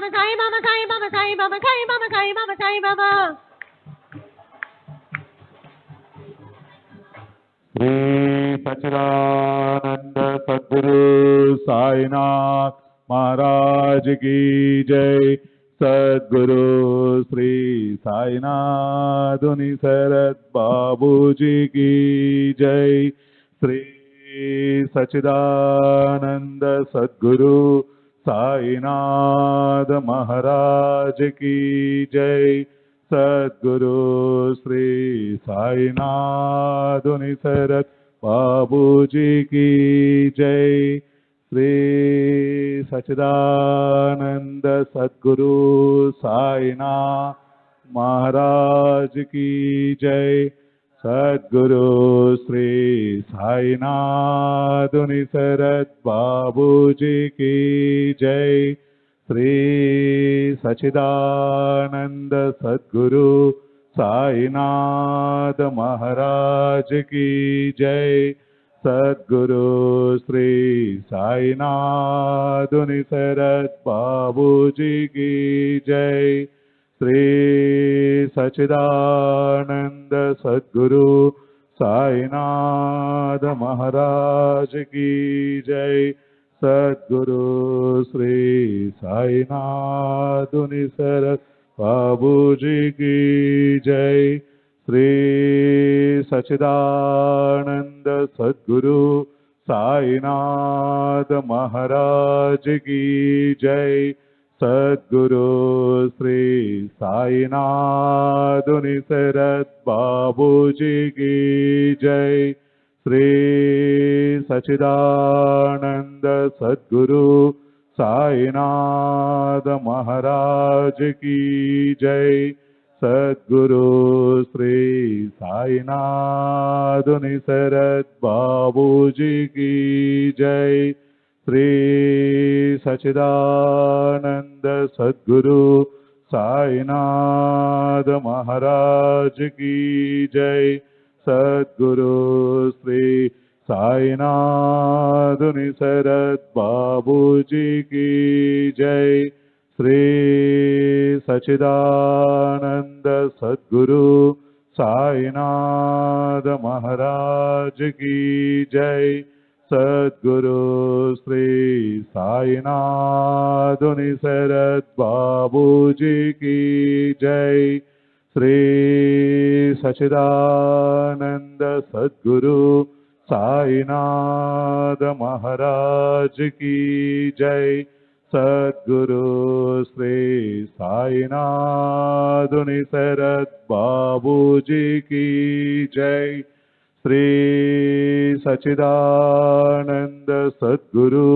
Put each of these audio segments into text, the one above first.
Baba, Sai Baba, Sai Baba, Sai Baba, Sai Baba, Sai Baba, Sai Baba. Shri सच्चिदानंद सद्गुरु साईनाथ महाराज की जय। सद्गुरु श्री साईनाथ शरद बाबू जी की जय। श्री सच्चिदानंद सद्गुरु साईनाथ महाराज की जय। सद्गुरु श्री साईनाथ शरद बाबू जी की जय। श्री सच्चिदानंद सद्गुरु साईनाथ महाराज की जय। सद्गुरु श्री साईनाथ शरद बाबू जी की जय। श्री सच्चिदानंद सद्गुरु साईनाथ महाराज की जय। सद्गुरु श्री साईनाथ शरद बाबू जी की जय। श्री सच्चिदानंद सद्गुरु साईनाथ महाराज की जय। सद्गुरु श्री साईनाथ शरद बाबू जी की जय। श्री सच्चिदानंद सद्गुरु साईनाथ महाराज की जय। सद्गुरु श्री साईनाथ शरद बाबू जी की जय। श्री सच्चिदानंद सद्गुरु साईनाथ महाराज की जय। सद्गुरु श्री साईनाथ शरद बाबू जी की जय। श्री सच्चिदानंद सद्गुरु साईनाथ महाराज की जय। सद्गुरु श्री साईनाथ शरद बाबू जी की जय। श्री सच्चिदानंद सद्गुरु साईनाथ महाराज की जय। सद्गुरु श्री साईनाथ शरद बाबू जी की जय। श्री सच्चिदानंद सद्गुरु साईनाथ महाराज की जय। सद्गुरु श्री साईनाथ शरद बाबू जी की जय। श्री सच्चिदानंद सद्गुरु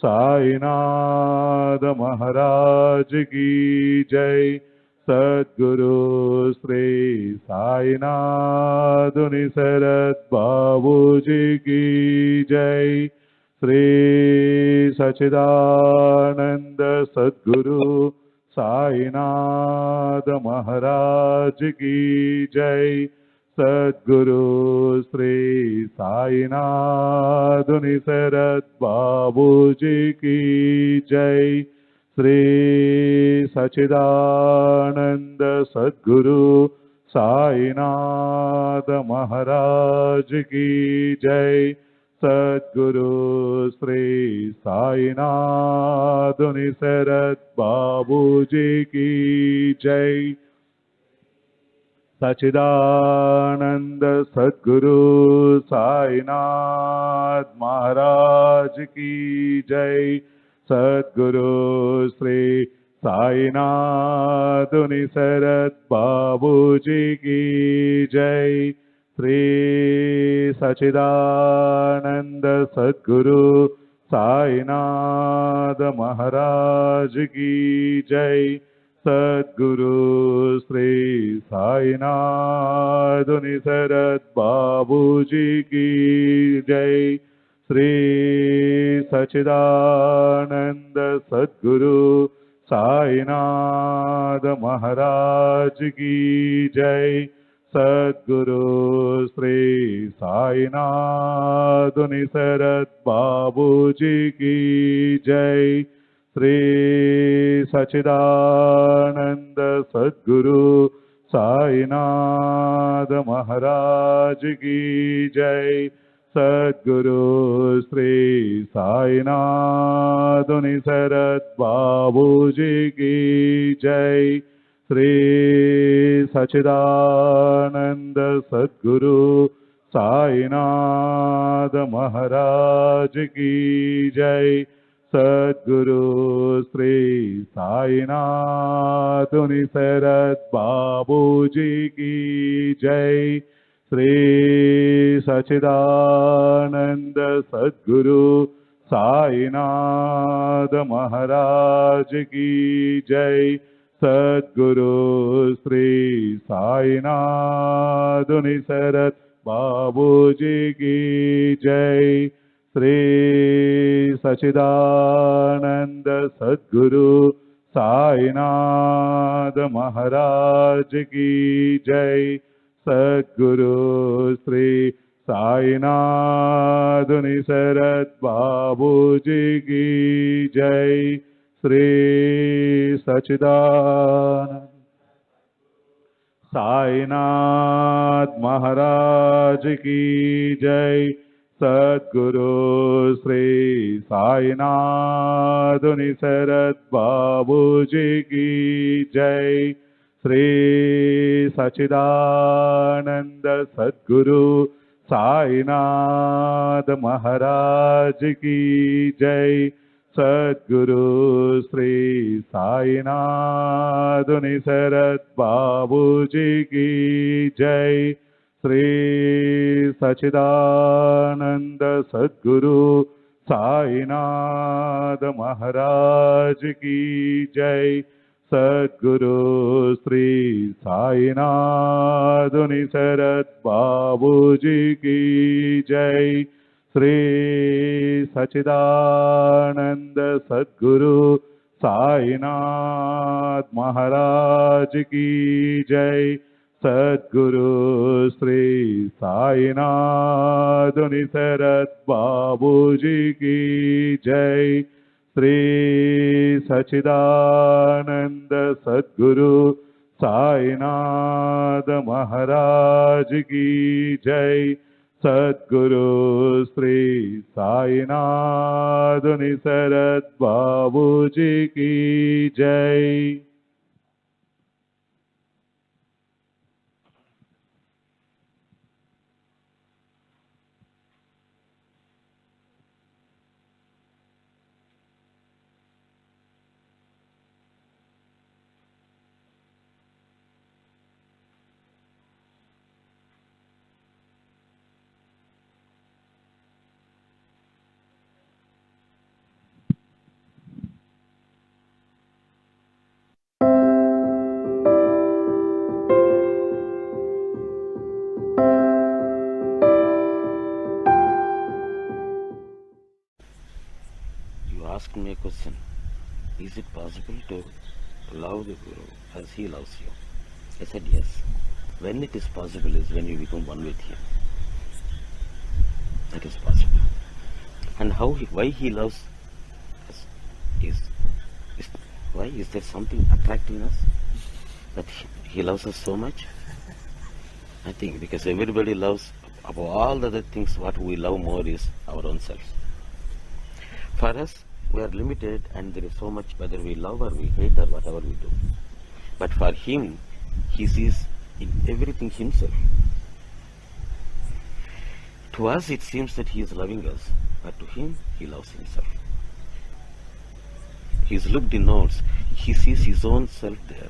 साईनाथ महाराज की जय। सद्गुरु श्री साईनाथ शरद बाबू जी की जय। श्री सच्चिदानंद सद्गुरु साईनाथ महाराज की जय। सद्गुरु श्री साईनाथ शरद बाबू जी की जय। श्री सच्चिदानंद सद्गुरु साईनाथ महाराज की जय। सद्गुरु श्री साईनाथ शरद बाबू जी की जय। सच्चिदानंद सद्गुरु साईनाथ महाराज की जय। सद्गुरु श्री साईनाथ शरद बाबू जी की जय। श्री सच्चिदानंद सद्गुरु साईनाथ महाराज की जय। सद्गुरु श्री साईनाथ शरद बाबू जी की जय। श्री सच्चिदानंद सद्गुरु साईनाथ महाराज की जय। सद्गुरु श्री साईनाथ शरद बाबू जी की जय। Sri Sachidananda Sadguru Sainatha Maharaj Ki Jai. Sadguru Sri Sainatha Nisarat Babuji Ki Jai. Sri Sachidananda Sadguru Sainatha Maharaj Ki Jai. Sadguru Sri Sainatha Nisarat Babuji Ki Jai. Sri Sachidananda Sadguru Sainatha Maharaj Ki Jai. Sadguru Sri Sainatha Nisarat Babuji Ki Jai. Sri Sachidananda Sadguru Sainatha Maharaj Ki Jai. Sadguru Sri Sainatha Nisarat Babuji Ki Jai. Sri Sachidananda Sainath Maharaj Ki Jai. Sadguru Sri Sainatha Nisarat Babuji Ki Jai. Sri Sachidananda Sadguru Sainatha Maharaj Ki Jai. Sadguru Sri Sainatha Nisarat Babuji Ki Jai. Sri Sachidananda Sadguru Sainatha Maharaj Ki Jai. Sadguru Sri Sainatha Nisarat Babuji Ki Jai. Sri Sachidananda Sadguru Sainath Maharaj Ki Jai. Sadguru Sri Sainatha Nisarat Babuji Ki Jai. Sri Sachidananda Sadguru Sainatha Maharaj Ki Jai. Sadguru Sri Sainatha Nisarat Babuji Ki Jai. Asked me a question. Is it possible to love the Guru as he loves you? I said yes. When it is possible is when you become one with him. That is possible. And why he loves us is why is there something attracting us that he loves us so much? I think because everybody loves, above all the other things, what we love more is our own self. For us, we are limited and there is so much, whether we love or we hate or whatever we do. But for him, he sees in everything himself. To us, it seems that he is loving us, but to him, he loves himself. He is looked inwards. He sees his own self there.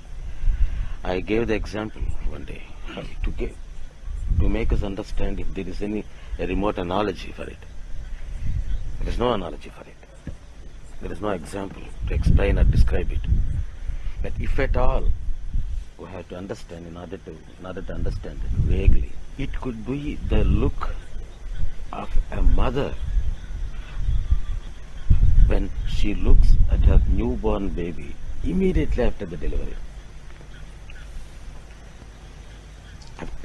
I gave the example one day to make us understand if there is a remote analogy for it. There is no analogy for it. There is no example to explain or describe it. But if at all, we have to understand in order to understand it vaguely. It could be the look of a mother when she looks at her newborn baby immediately after the delivery.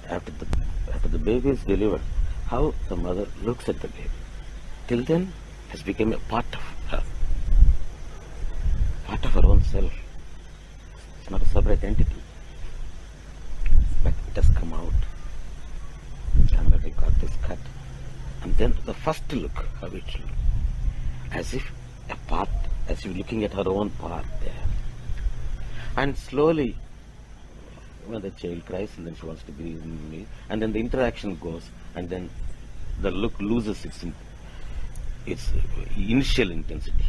After the baby is delivered, how the mother looks at the baby. Till then has become a part of her. part of our own self. It's not a separate entity. But it has come out. And when we got this cut, and then the first look, how it looked, as if a part, as if looking at her own part there. And slowly, when the child cries and then she wants to be in me, and then the interaction goes, and then the look loses its initial intensity,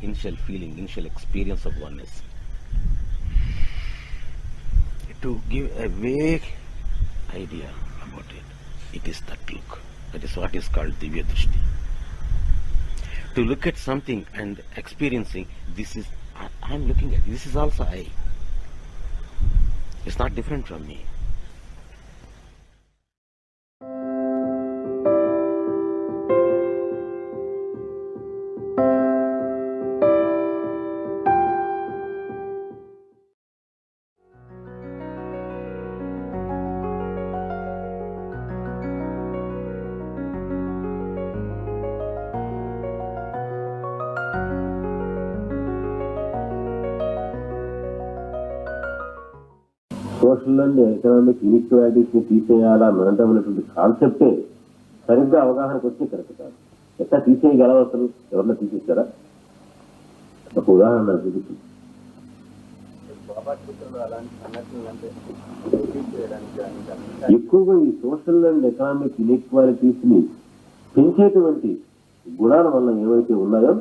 initial feeling, initial experience of oneness. To give a vague idea about it, it is that look. That is what is called Divya Drishti. To look at something and experiencing, this is, I am looking at, this is also I. It's not different from me. Social and economic inequalities ని తీసేయాలన్నటువంటి కాన్సెప్టే సరిగ్గా అవగాహనకు వచ్చి correct కాదు. ఎట్లా తీసేయగలవు అసలు? ఎవరన్నా తీసేస్తారా? ఒక ఉదాహరణ చూపించి. ఎక్కువగా ఈ సోషల్ అండ్ ఎకనామిక్ ఇన్ఈక్వాలిటీస్ ని పెంచేటువంటి గుణాల వల్ల ఏవైతే ఉన్నాయో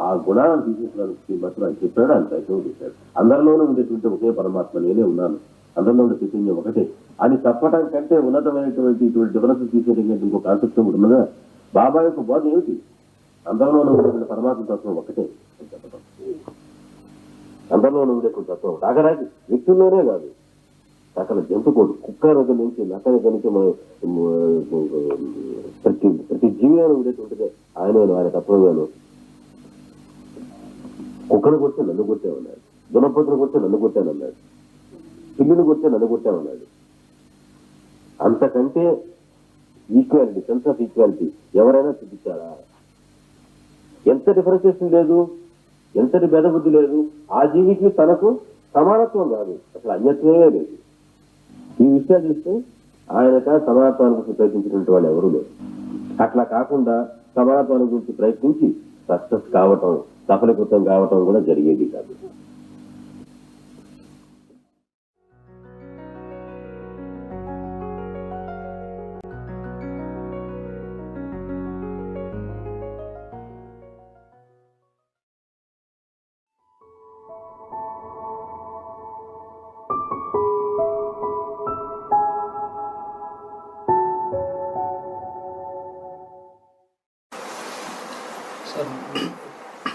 ఆ గుణాలను తీసేసడానికి మాత్రం ఆయన చెప్పాడు, ఆయన ప్రయత్నం చేశాడు. అందరిలోనూ ఉండేటువంటి ఒకే పరమాత్మ, నేనే ఉన్నాను, అందరిలో ఉండే చైతన్యం ఒకటే అని చెప్పడం కంటే ఉన్నతమైనటువంటి ఇటువంటి డిఫరెన్స్ తీసేటటువంటి ఇంకో కాన్సెప్ట్ కూడా ఉన్నదా? బాబా యొక్క బోధ ఏమిటి? అందరిలోనూ ఉండేటువంటి పరమాత్మ తత్వం ఒకటే అని చెప్పడం. అందరిలోనూ ఉండేటువంటి తత్వం రాగరాజు వ్యక్తుల్లోనే కాదు, సకల జంతుకోడు, కుక్క దగ్గర నుంచి నక్క దగ్గర నుంచి ప్రతి జీవిలో ఉండేటువంటిదే ఆయన తత్వంగాను. కుక్కను కొడితే నన్ను కొట్టామన్నాడు, దున్నపోతును కొడితే నన్ను కొట్టానన్నాడు, పిల్లిని కొడితే నన్ను కొట్టామన్నాడు. అంతకంటే ఈక్వాలిటీ, సెన్స్ ఆఫ్ ఈక్వాలిటీ ఎవరైనా చూపించారా? ఎంత డిఫరెన్సియేషన్ లేదు, ఎంతటి భేదబుద్ధి లేదు. ఆ జీవికి తనకు సమానత్వం కాదు, అసలు అన్యత్వమే లేదు. ఈ విషయాలు చూస్తే ఆయనక సమానత్వానికి ప్రయత్నించినటువంటి వాళ్ళు ఎవరూ లేరు. అట్లా కాకుండా సమానత్వాన్ని గురించి ప్రయత్నించి సక్సెస్ కావటం, సఫలీకృతం కావటం కూడా జరిగేది కాదు.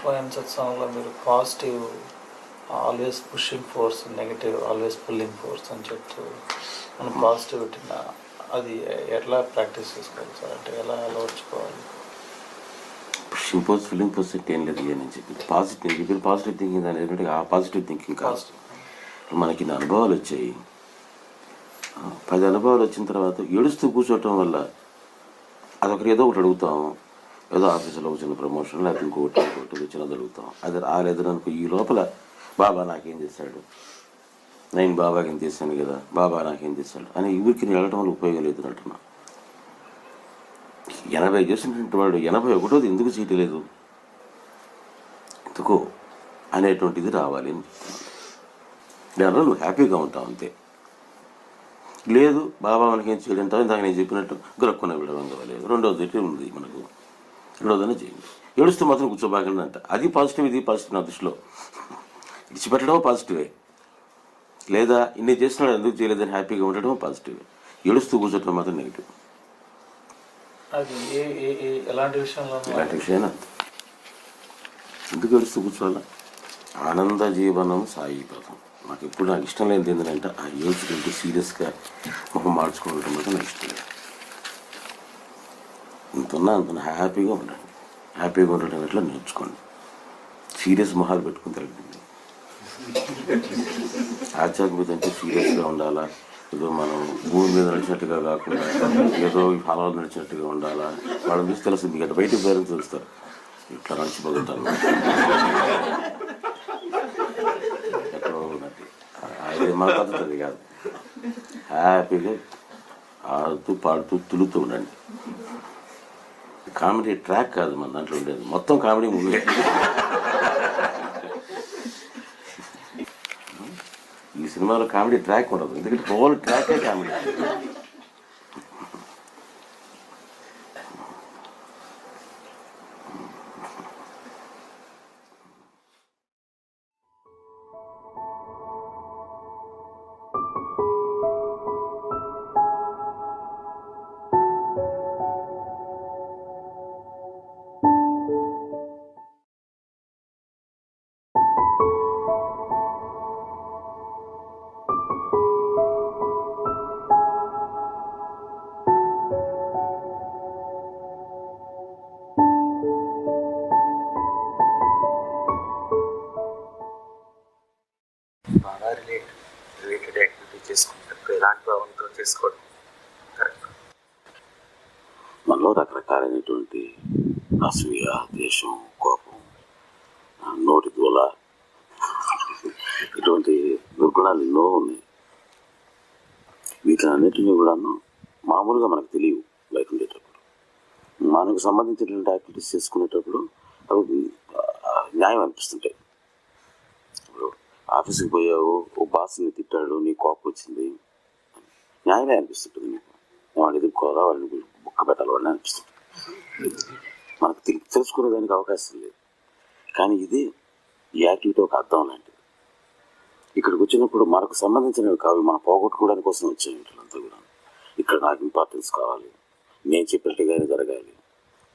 పోయిన సత్సంగంలో మీరు positive always pushing force, negative always pulling force అని చెప్తూ మనం పాజిటివిటీ అది ఎట్లా ప్రాక్టీస్ చేసుకోవాలి సార్? అంటే ఎలా అలవర్చుకోవాలి? పుషింగ్ ఫోర్స్, ఫీలింగ్ ఫోర్స్ ఏం లేదు అని చెప్పి పాజిటివ్ థింకింగ్ అనేది ఆ పాజిటివ్ థింకింగ్ కాదు. మనకి ఇన్ని అనుభవాలు వచ్చాయి, 10 అనుభవాలు వచ్చిన తర్వాత ఏడుస్తూ కూర్చోవటం వల్ల అదొకటి ఏదో ఒకటి అడుగుతాము, ఏదో ఆఫీసులో వచ్చిన ప్రమోషన్ లేకపోతే ఇంకోటి వచ్చినది అడుగుతాం. అది రాలేదనుకో ఈ లోపల బాబా నాకేం చేశాడు, నేను బాబాకి ఏం చేశాను కదా, బాబా నాకేం చేశాడు అని ఊరికి వెళ్ళడం వల్ల ఉపయోగం లేదు అంటున్నా. 80 చేసినటువంటి వాడు 81వ ఎందుకు చేయలేదు, ఎందుకో అనేటువంటిది రావాలి అని చెప్తున్నాను. దానివల్ల నువ్వు హ్యాపీగా ఉంటావు అంతే. లేదు బాబా మనకేం చేయడంటావు, ఇందాక నేను చెప్పినట్టు గొరక్కున విడడం కాలేదు. రెండోది ఉంది మనకు, రెండోదైనా చేయండి. ఏడుస్తూ మాత్రం కూర్చోబాకండి అంట. అది పాజిటివ్, ఇది పాజిటివ్ నా దృష్టిలో. ఇచ్చిపెట్టడం పాజిటివే, లేదా ఇన్ని చేస్తున్నాడు ఎందుకు చేయలేదని హ్యాపీగా ఉండడం పాజిటివే. ఏడుస్తూ కూర్చోటం మాత్రం నెగిటివ్. ఎలాంటి విషయంలో ఎందుకు ఏడుస్తూ కూర్చోవాలా? ఆనంద జీవనం సాయిపదం. నాకు ఇష్టం లేనిది ఏంటంటే ఆ ఏడ్చుకుంటూ సీరియస్గా మొహం మార్చుకోవడం మాత్రం నాకు ఇష్టం లేదు. అంత హ్యాపీగా ఉండండి. హ్యాపీగా ఉండడం ఎట్లా నేర్చుకోండి. సీరియస్ మొహాలు పెట్టుకుని తిరగండి. ఆధ్యాత్మికత అంటే సీరియస్గా ఉండాలా, ఏదో మనం భూమి మీద నడిచినట్టుగా కాకుండా ఏదో ఫలాలు నడిచినట్టుగా ఉండాలా. వాళ్ళని చూసి తెలుస్తుంది, మీకు బయటకు పేరెంట్స్ తెలుస్తారు ఇట్లా నడిచిపోతుంటాను. మన పద్ధతి కాదు. హ్యాపీగా ఆడుతూ పాడుతూ తులుతూ ఉండండి. కామెడీ ట్రాక్ కాదు మన దాంట్లో ఉండేది, మొత్తం కామెడీ మూవీ. ఈ సినిమాలో కామెడీ ట్రాక్ ఉండదు, ఎందుకంటే హోల్ ట్రాకే కామెడీ. బాగా రిలేటెడ్ యాక్టివిటీ చేసుకుంటే ఎలాంటి భావంతో చేసుకోవడం కరెక్ట్. మనలో రకరకాలైనటువంటి అసూయ, ద్వేషం, కోపం, నోటి దూల, ఇటువంటి దుర్గుణాలు ఎన్నో ఉన్నాయి. వీటినన్నిటినీ కూడాను మామూలుగా మనకు తెలియవు బయట ఉండేటప్పుడు. మనకు సంబంధించినటువంటి యాక్టివిటీస్ చేసుకునేటప్పుడు అవి న్యాయం అనిపిస్తుంటాయి. ఇప్పుడు ఆఫీస్కి పోయావు, ఓ బాస్ని తిట్టాడు, నీ కోపం వచ్చింది, న్యాయమే అనిపిస్తుంటుంది నీకు. వాడిని ఎదుర్కోవాలా, వాళ్ళని బుక్క పెట్టాలి, వాళ్ళని అనిపిస్తుంది. మనకు తెలుసుకునేదానికి అవకాశం లేదు. కానీ ఇది ఈ యాక్టివిటీ ఒక అర్థం లాంటిది. ఇక్కడికి వచ్చినప్పుడు మనకు సంబంధించినవి కావు, మనం పోగొట్టుకోవడానికి కోసం వచ్చాయి వీటిలంతా కూడా. ఇక్కడ నాకు ఇంపార్టెన్స్ కావాలి, నేను చెప్పినట్టుగానే జరగాలి,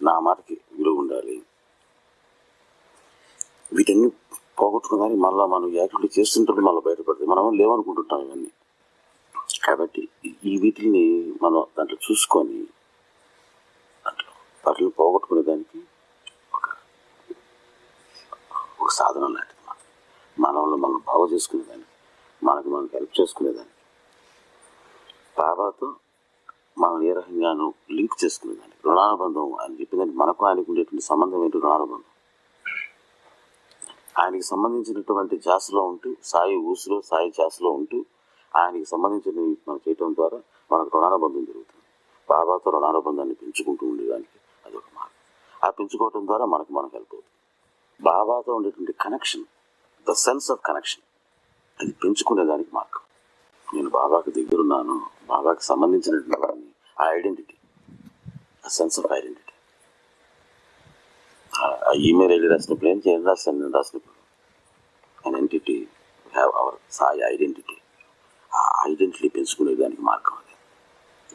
నా మాటకి విలువ ఉండాలి. వీటన్ని పోగొట్టుకోవడానికి మళ్ళీ మనం యాక్టివిటీ చేస్తుంటే మళ్ళీ బయటపడుతుంది. మనం లేవనుకుంటుంటాం ఇవన్నీ. కాబట్టి ఈ వీటిని మనం దాంట్లో చూసుకొని దాంట్లో వాటిని పోగొట్టుకునేదానికి ఒక సాధన లాంటిది. మనల్ని మనం బాగు చేసుకునేదానికి, మనకి హెల్ప్ చేసుకునేదానికి, బాబాతో మనం ఏ రకంగానూ లింక్ చేసుకునేదానికి, రుణానుబంధం అని చెప్పేదానికి మనకు ఆయనకు ఉండేటువంటి సంబంధం ఏంటి? రుణానుబంధం. ఆయనకి సంబంధించినటువంటి ధ్యాసలో ఉంటూ, సాయి ఊసులో, సాయి ధ్యాసలో ఉంటూ ఆయనకి సంబంధించినవి మనం చేయటం ద్వారా మనకు రుణానుబంధం జరుగుతుంది. బాబాతో రుణానుబంధాన్ని పెంచుకుంటూ ఉండేదానికి అదొక మార్గం. ఆ పెంచుకోవటం ద్వారా మనకు హెల్ప్ అవుతుంది. బాబాతో ఉండేటువంటి connection, the sense of connection, అది పెంచుకునేదానికి మార్గం. నేను బాబాకి దగ్గరున్నాను, బాబాకి సంబంధించినటువంటి వాడిని, ఆ ఐడెంటిటీ, ఆ సెన్స్ ఆఫ్ ఐడెంటిటీ. ఆ ఈమెయిల్ ఐడి రాసినప్పుడు ఏం చేయాలి, నేను రాసినప్పుడు an entity, we have our Sai identity. ఆ ఐడెంటిటీ పెంచుకునేదానికి మార్గం అది.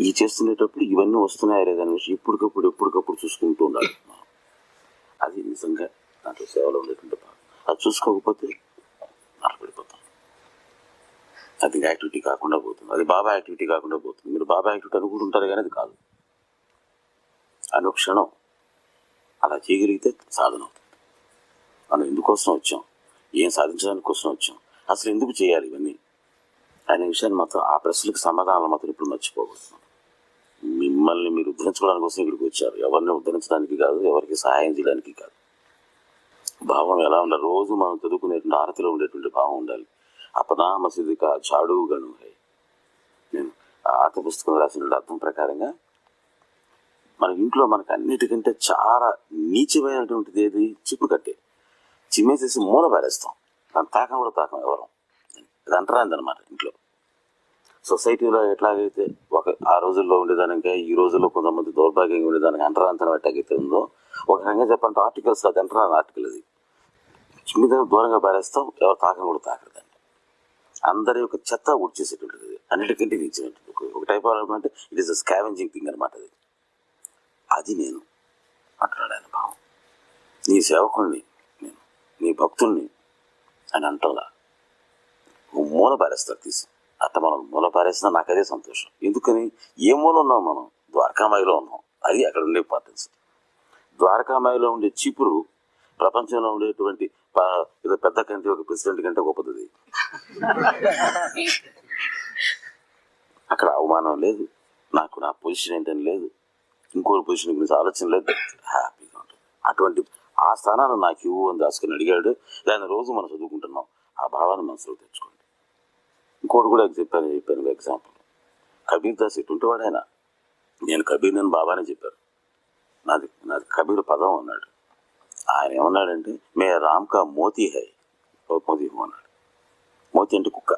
ఈ చేస్తునేటప్పుడు ఇవన్నీ వస్తున్నాయా లేదని విషయం ఎప్పటికప్పుడు చూసుకుంటూ ఉండాలి. అది నిజంగా దాంట్లో సేవలో ఉండేటువంటి భాగం. అది చూసుకోకపోతే నడపడిపోతాం. అది యాక్టివిటీ కాకుండా పోతుంది, అది బాబా యాక్టివిటీ కాకుండా పోతుంది. మీరు బాబా యాక్టివిటీ అనుకుంటుంటారు కానీ అది కాదు. అనుక్షణం అలా చేయగలిగితే సాధన అవుతుంది. మనం ఎందుకోసం వచ్చాం, ఏం సాధించడానికి కోసం వచ్చాం, అసలు ఎందుకు చేయాలి ఇవన్నీ అనే విషయాన్ని మాత్రం, ఆ ప్రశ్నలకు సమాధానాలు మాత్రం ఇప్పుడు మర్చిపోబోతున్నాం. మిమ్మల్ని మీరు ఉద్ధరించుకోవడానికి కోసం ఇక్కడికి వచ్చారు. ఎవరిని ఉద్ధరించడానికి కాదు, ఎవరికి సహాయం చేయడానికి కాదు. భావం ఎలా ఉండాలి? రోజు మనం చదువుకునేటువంటి ఆరతిలో ఉండేటువంటి భావం ఉండాలి. అపనా మసీదు కా చాడు గను హై. నేను ఆర్త పుస్తకం రాసిన అర్థం ప్రకారంగా మన ఇంట్లో మనకు అన్నిటికంటే చాలా నీచమైనటువంటిది ఏది? చిప్పు కట్టే. చిమ్మేసేసి మూల పారేస్తాం, దాని తాకం కూడా తాకం ఎవరం. అది అంటరాంది అనమాట ఇంట్లో. సొసైటీలో ఎట్లాగైతే ఆ రోజుల్లో ఉండేదానికే ఈ రోజుల్లో కొంతమంది దౌర్భాగ్యంగా ఉండేదానికి అంటరాంతరం ఎట్లాగైతే ఉందో, ఒక రకంగా చెప్పంటే ఆర్టికల్స్, అది అంటరాని ఆర్టికల్. అది చిమ్మిద దూరంగా పారేస్తాం, ఎవరు తాకం కూడా తాకరు దాన్ని. అందరి యొక్క చెత్త ఊడ్చేసేటువంటిది, అన్నిటికంటే నీచినటువంటి ఒక టైప్ ఆఫ్ అంటే it is a scavenging thing అనమాట. అది నేను మాట్లాడాను భావం. నీ సేవకుల్ని నేను, నీ భక్తుల్ని అని అంటలా మూల పారేస్తారు తీసి. అట్ట మనం మూల పారేసినా నాకు అదే సంతోషం. ఎందుకని? ఏ మూల ఉన్నాం మనం? ద్వారకామాయిలో ఉన్నాం. అది అక్కడ ఉండే ఇంపార్టెన్స్. ద్వారకామాయిలో ఉండే చీపురు ప్రపంచంలో ఉండేటువంటి ఏదో పెద్ద కంటే ఒక ప్రెసిడెంట్ కంటే గొప్పది. అక్కడ అవమానం లేదు, నాకు నా పొజిషన్ ఏంటని లేదు, ఇంకో పొజిషన్ గురించి ఆలోచన లేదు, హ్యాపీగా ఉంటుంది. అటువంటి ఆ స్థానాన్ని నాకు ఇవ్వు అని దాసుకుని అడిగాడు. దాన్ని రోజు మనం చదువుకుంటున్నాం. ఆ భావాన్ని మనసులో తెచ్చుకోండి. ఇంకోటి కూడా చెప్పాను ఎగ్జాంపుల్. కబీర్ దాస్ ఎటుంటివాడు ఆయన. నేను కబీర్ నేను బాబానే చెప్పారు. నాది కబీర్ పదం అన్నాడు. ఆయన ఏమన్నాడంటే మే రామ్ కా మోతీ హై మోతీ హూ అన్నాడు. మోతీ అంటే కుక్క.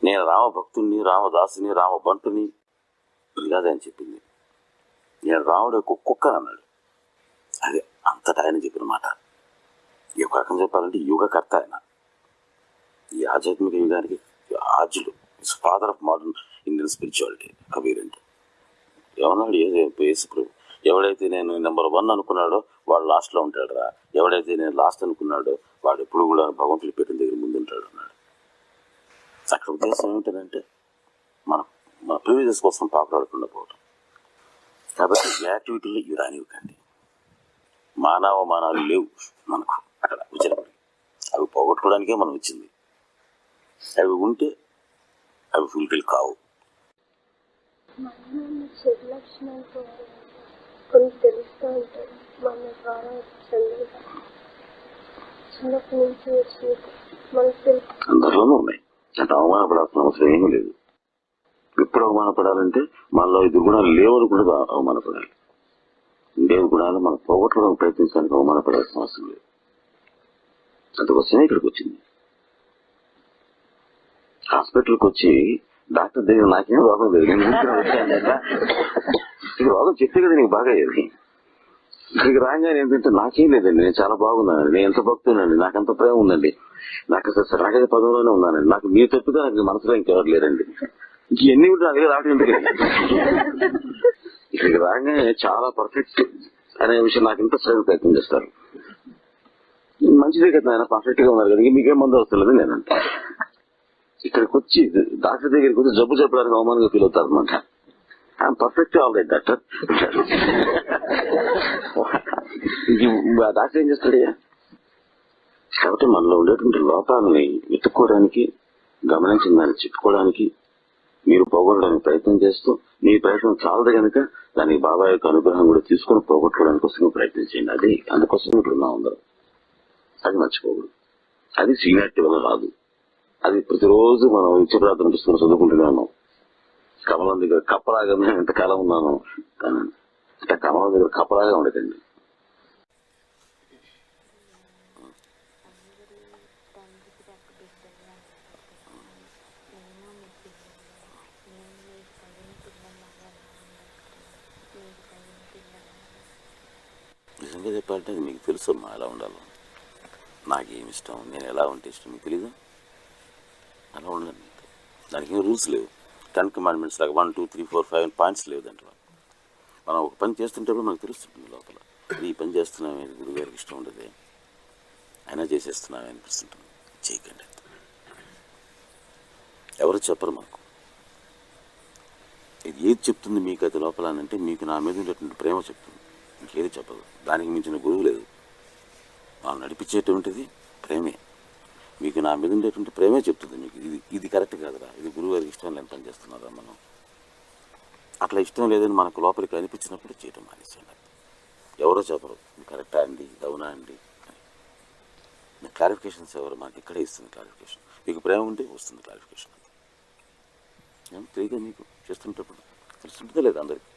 నేను రామ భక్తుని, రామదాసుని, రామ బంటుని ఇలాదే అని చెప్పింది. నేను రాముడు కుక్క అన్నాడు. అదే అంతటా ఆయన చెప్పిన మాట. ఈ ఒక రకం చెప్పాలంటే యుగకర్త ఆయన. ఈ ఆధ్యాత్మిక యుగానికి ఆర్జులు. Is father of modern Indian spirituality Kabir అంటే. ఏమన్నాడు యేసు ప్రభు, ఎవడైతే నేను నెంబర్ 1 అనుకున్నాడో వాడు లాస్ట్లో ఉంటాడు రా, ఎవడైతే నేను లాస్ట్ అనుకున్నాడో వాడు ఎప్పుడు కూడా భగవంతుడి పెట్టిన దగ్గర ముందు ఉంటాడు అన్నాడు. అక్కడ ఉద్దేశం ఏమిటంటే మన ప్రివిలేజెస్ కోసం పాకులాడకుండా పోవటం. కాబట్టి యాక్టివిటీలో ఇవి రానివ్వకండి. మానవాలు లేవు మనకు అక్కడ విజయపడి. అవి పోగొట్టుకోవడానికే మనం వచ్చింది. అవి ఉంటే అవి ఫుల్ఫిల్ కావు. చెడు లక్షణాలతో కొన్ని తెలుస్తూ ఉంటాయి. మన ద్వారా చిన్నప్పటి నుంచి వచ్చినట్టు మనకు తెలుసు. అందరిలోనూ ఉన్నాయి. అంటే అవమానపడాల్సిన అవసరం ఏమీ లేదు. ఎప్పుడు అవమానపడాలంటే మనలో ఈ దుర్గుణాలు లేవని కూడా అవమానపడాలి. లేవు గుణాలు మనం పోగొట్టుకోవడానికి ప్రయత్నించడానికి అవమానపడాల్సిన అవసరం లేదు. అందుకోసమే ఇక్కడికి వచ్చింది. హాస్పిటల్కి వచ్చి డాక్టర్ దగ్గర నాకేం రోగం లేదు, నేను నీకు రోగం చెప్తే కదా నీకు బాగా అయ్యేది. ఇక్కడికి రాగానే ఏంటంటే నాకేం లేదండి, నేను చాలా బాగున్నానండి, నేను ఎంత భక్తున్నానండి, నాకు అంత ప్రేమ ఉందండి, నాకు అసలు నాకైతే పదంలోనే ఉన్నానండి, నాకు మీరు తప్పితే నాకు మనసులో ఇంకెవరు లేరండి, ఇంకెన్ని కూడా అదే రావడం ఎందుకండి. ఇక్కడికి రాగానే చాలా పర్ఫెక్ట్ అనే విషయం నాకు ఇంత శ్రమ ప్రయత్నం చేస్తారు. మంచిదే కదా ఆయన పర్ఫెక్ట్ గా ఉన్నారు కదా, మీకేం మందు వస్తలేదు నేనంట. ఇక్కడికి వచ్చి డాక్టర్ దగ్గరికి వచ్చి జబ్బు చెప్పడానికి అవమానంగా ఫీల్ అవుతారు అనమాట. I'm perfect all right doctor. Doctor ఏం చేస్తాడు? కాబట్టి మనలో ఉండేటువంటి లోపాలని వెతుక్కోవడానికి, గమనించిన దాన్ని చెప్పుకోవడానికి, మీరు పోగొట్టడానికి ప్రయత్నం చేస్తూ మీ ప్రయత్నం చాలదు కనుక దానికి బాబా యొక్క అనుగ్రహం కూడా తీసుకుని పోగొట్టుకోవడానికి కోసం ప్రయత్నం చేయండి. అది అందుకోసం ఇప్పుడు ఉన్నాం అందరూ. అది మర్చిపోకూడదు. అది సీనియారిటీ వల్ల రాదు. అది ప్రతిరోజు మనం నిత్య ప్రార్థన పుస్తకం చదువుకుంటూనే ఉన్నాం. కమలం దగ్గర కప్పలాగా ఎంతకాలం ఉన్నాను కానీ అంటే కమలం దగ్గర కప్పలాగా ఉండకండి. నిజంగా చెప్పాలంటే అది మీకు తెలుసమ్మా ఎలా ఉండాలో. నాకేమి ఇష్టం, నేను ఎలా ఉంటే ఇష్టం మీకు తెలీదు. అలా ఉండండి. దానికి ఏం రూల్స్ లేవు. 10 కమాండ్మెంట్స్ లాగా 1, 2, 3, 4, 5 పాయింట్స్ లేవు దాంట్లో. మనం ఒక పని చేస్తుంటప్పుడు మనకు తెలుస్తుంది లోపల, ఈ పని చేస్తున్నామే గురువు గారికి ఇష్టం ఉండదు, అయినా చేసేస్తున్నామే అనిపిస్తుంటుంది. చేయకండి. ఎవరు చెప్పరు మాకు. ఇది ఏది చెప్తుంది మీకు అది లోపల అంటే మీకు నా మీద ఉండేటువంటి ప్రేమ చెప్తుంది, ఇంకేది చెప్పదు. దానికి మించిన గురువు లేదు. వాళ్ళు నడిపించేటువంటిది ప్రేమే. మీకు నా మీద ఉండేటువంటి ప్రేమే చెప్తుంది మీకు ఇది కరెక్ట్ కాదురా, ఇది గురువు గారికి ఇష్టం లేని పని చేస్తున్నారా మనం. అట్లా ఇష్టం లేదని మనకు లోపలికి అనిపించినప్పుడు చేయటం మానేసేయండి. ఎవరో చెప్పరు ఇది కరెక్టా అండి, ఇది అవునా అండి. క్లారిఫికేషన్స్ ఎవరు మాకు ఇక్కడే ఇస్తుంది క్లారిఫికేషన్. మీకు ప్రేమ ఉంటే వస్తుంది క్లారిఫికేషన్. తెలియదు మీకు చేస్తుంటప్పుడు తెలుస్తుంటుందా లేదా అందరికి.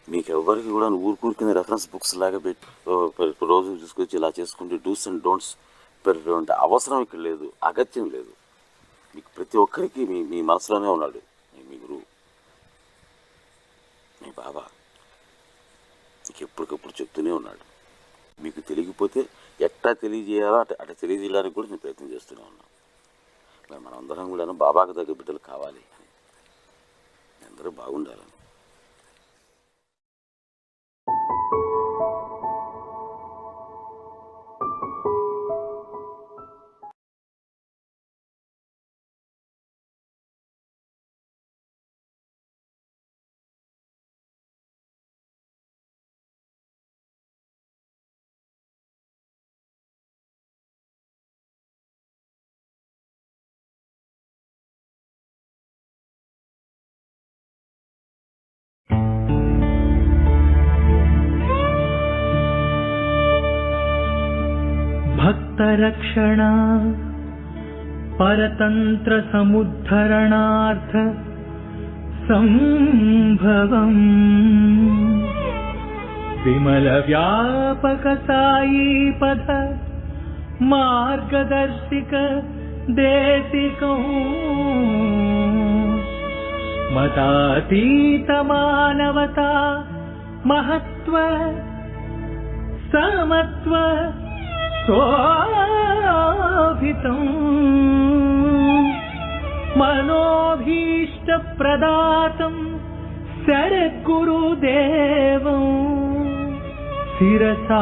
మీకు ఎవరికి కూడా ఊరికిన రెఫరెన్స్ బుక్స్ లాగా పెట్టి రోజు తీసుకొచ్చి ఇలా చేసుకుంటే డూస్ అండ్ డోంట్స్ పెట్టేటువంటి అవసరం ఇక్కడ లేదు, అగత్యం లేదు. మీకు ప్రతి ఒక్కరికి మీ మనసులోనే ఉన్నాడు మీ గురువు, మీ బాబా. మీకు ఎప్పటికప్పుడు చెప్తూనే ఉన్నాడు. మీకు తెలియకపోతే ఎట్లా తెలియజేయాలో అట్లా తెలియజేయడానికి కూడా నేను ప్రయత్నం చేస్తూనే ఉన్నాను. మనం అందరం కూడా బాబాకు తగ్గ బిడ్డలు కావాలి, అందరూ బాగుండాలని. భక్తరక్షణ परतंत्र समुद्धरणार्थ संभवम् विमल व्यापक साई पथ मार्गदर्शिक देशिकौ मतातीत मानवता महत्व समत्व शोभितम् मनोभीष्ट प्रदातं सद्गुरुदेवं शिरसा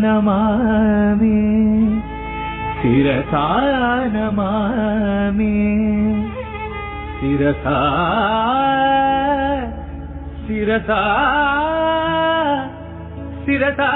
नमामि शिरसा नमामि शिरसा शिरसा शिरसा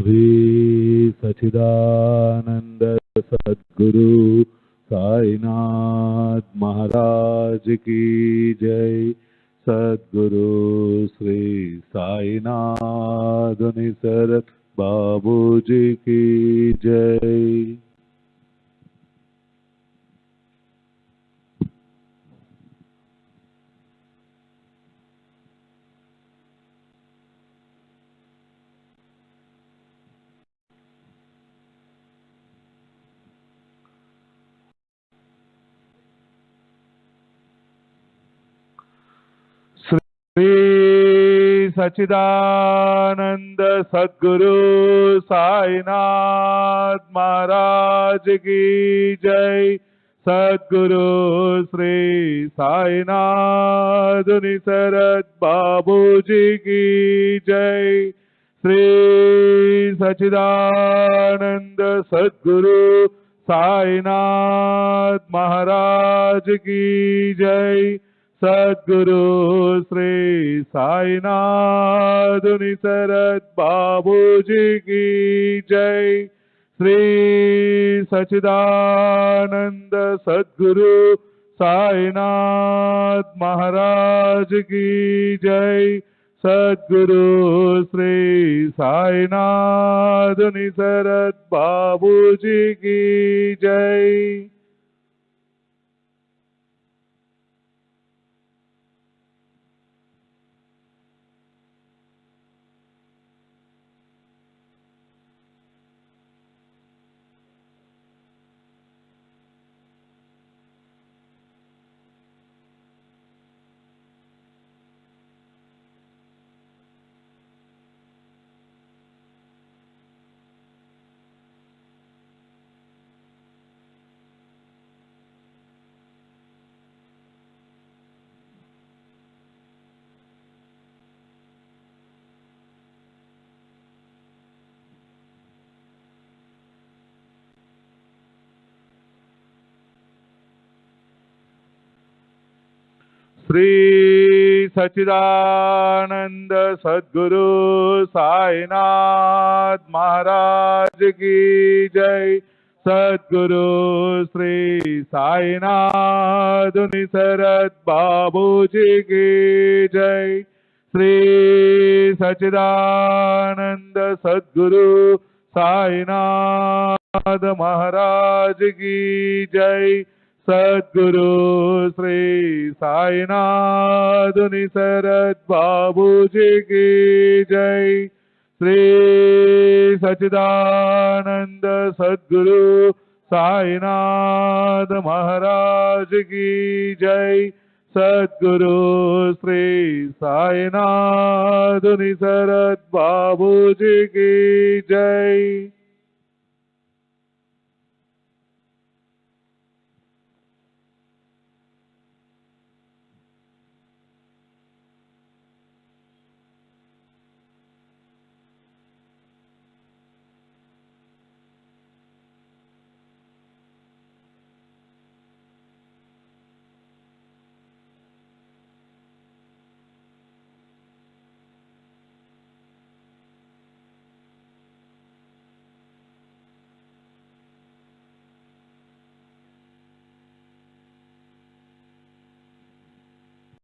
श्री सच्चिदानंद सद्गुरु साईनाथ महाराज की जय। सद्गुरु श्री साईनाथ निसरत बाबू जी की जय। श्री सच्चिदानंद सद्गुरु साईनाथ महाराज की जय। सद्गुरु श्री साईनाथ निसरत बाबू जी की जय। श्री सच्चिदानंद सद्गुरु साईनाथ महाराज की जय। सद्गुरु श्री साईनाथ निसरत बाबू जी की जय। श्री सच्चिदानंद सद्गुरु साईनाथ महाराज की जय। सद्गुरु श्री साईनाथ निसरत बाबू जी की जय। श्री सच्चिदानंद सद्गुरु साईनाथ महाराज की जय। सद्गुरु श्री साईनाथ निसरत बाबू जी की जय। श्री सच्चिदानंद सद्गुरु साईनाथ महाराज की जय। सद्गुरु श्री साईनाथ निसरत बाबू जी की जय। श्री सच्चिदानंद सद्गुरु साईनाथ महाराज की जय। सद्गुरु श्री साईनाथ निसरत बाबू जी की जय।